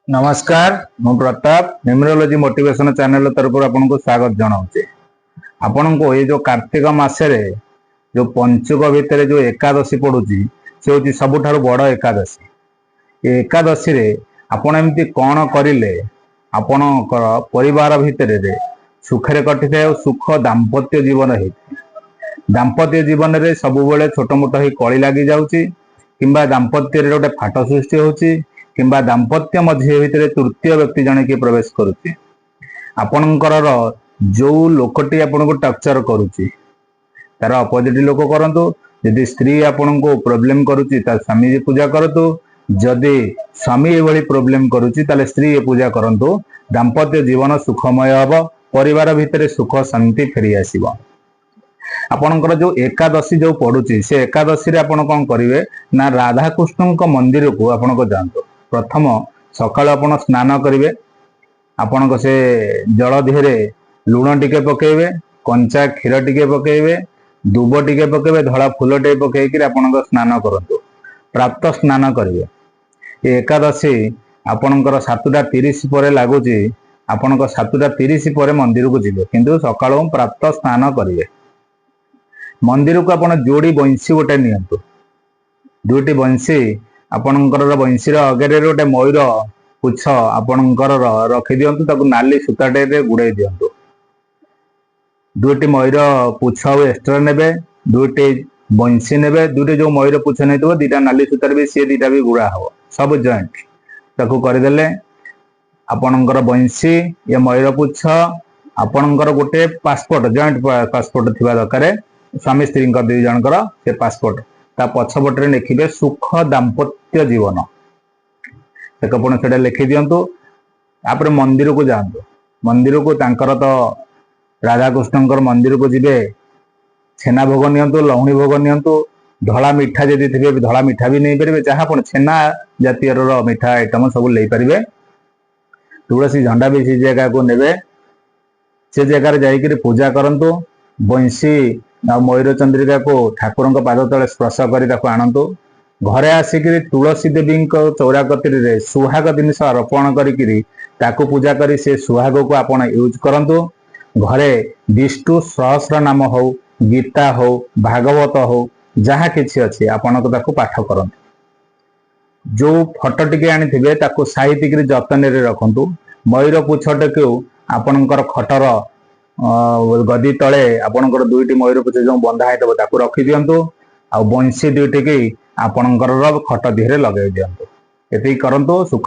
नमस्कार मु Pratap numerology motivation channel तरफ आपको स्वागत जनाऊे। आपण को ये जो कार्तिक मासरे जो पंचुक भितर जो एकादशी पड़ुची से हूँ सबुठ बड़ एकादशी। ये एकादशी रे आपण एमती कौन करिले आपण परिवार भितर सुखरे कटि थाए सुख दाम्पत्य जीवन है। दाम्पत्य जीवन रे सबुबले छोट मोट ही कली लगी जाउची किंबा दाम्पत्य रे गोटे फाट सृष्टि होची किंबा दाम्पत्य मध्य भितर तृतीय व्यक्ति जने की प्रवेश करुची। आपणकर जो लोकटी आपन को टर्चर करुची तार अपोजिट लोक करंतु। यदि स्त्री आपन को प्रॉब्लम करुची तार स्वामी जी पूजा करतु। जदि स्वामी एभली प्रॉब्लम करुची ताले स्त्री ये पूजा करंतु। दाम्पत्य जीवन सुखमय हबो, परिवार भितर सुख शांति फेरी आसीबो। आपणकर जो एकादशी जो पड़ुची से एकादशी रे आपण कोन करिवे ना राधा कृष्ण मंदिर को आपण को जानतो। प्रथम सकाळ आपण स्नान करिवे। आपण को से जल दिहरे लुण टिके पकेइबे, कंचा क्षीर टिके पकेइबे, दुब टिके पकेइबे, धला फूल टे पकेइकि आपण को स्नान करंतु। प्राप्त स्नान करिवे। ये एकादशी आपणकर 7:30 पर लागुची। आपण को 7:30 पर मंदिर को जिवे किंतु सकाळ प्राप्त स्नान करिवे। मंदिर को आपण जोड़ी बंशी गोटे नियंतु। दुईटी बंशी आपणकर बंशीर अगेरे गोटे मयूर पुछ आपणकर रखि दियंतु। ताकू नाली सूताटे गुड़ाई दियंतु। दुईटी मयूर पुछ एक्सट्रा नेबे, दुईटी बंशी नेबे। दुईटी जो मयूर पुछ नहीं दीटा नाली सूतार भी सी दीटा भी गुड़ा हम सब जॉइंट ताकू करदेले। आपणकर बंशी ये मयूर पुछ आपणकर गोटे पासपोर्ट जॉइंट पासपोर्ट थिबा दरकार। स्वामी स्त्री दुई जनकर से पासपोर्ट ता पछपटे लिखिबे सुख दाम्पत्य जीवन एक से लिखि दिंतु। तापर मंदिर को जातु। मंदिर को तांकर तो राधाकृष्ण मंदिर को जीवे। छेना भोग नियंतु, लहुणी भोग नियंतु। धला मिठा जदि थे धला मिठा भी नहीं पारे जहाँ आप छेना जातीय मिठा आइटम सब ले पारे। तुलसी झंडा भी से जगह को नेबे। से जगार जाइकरी पूजा करंतु। बंशी मयूर चंद्रिका को ठाकुर पाद तले स्पर्श कर आणतु। घरे आसिक तुलसी देवी चौरा कतिर सुहाग जिनिस अर्पण करी पूजा करी से सुहाग को आपण यूज करंतु। घरे विष्णु सहस्र नाम हो, गीता हो, भागवत हो, जहाँ किछि अछि आपण को ताकू पाठ करंतु। जो फोटो टिके आनी थिबे ताकू साहित्यिक जतन रे रखंतु। मयूर पुछटे को आपणकर खटर गदी तले आपणकर दुईटी मयूर पुछ जो बंधा होइतबो ताकू रखि दियंतु। आ बंशी दुईटी की आपणकर खट दिहरे लगे दियंतु। एति करंतु।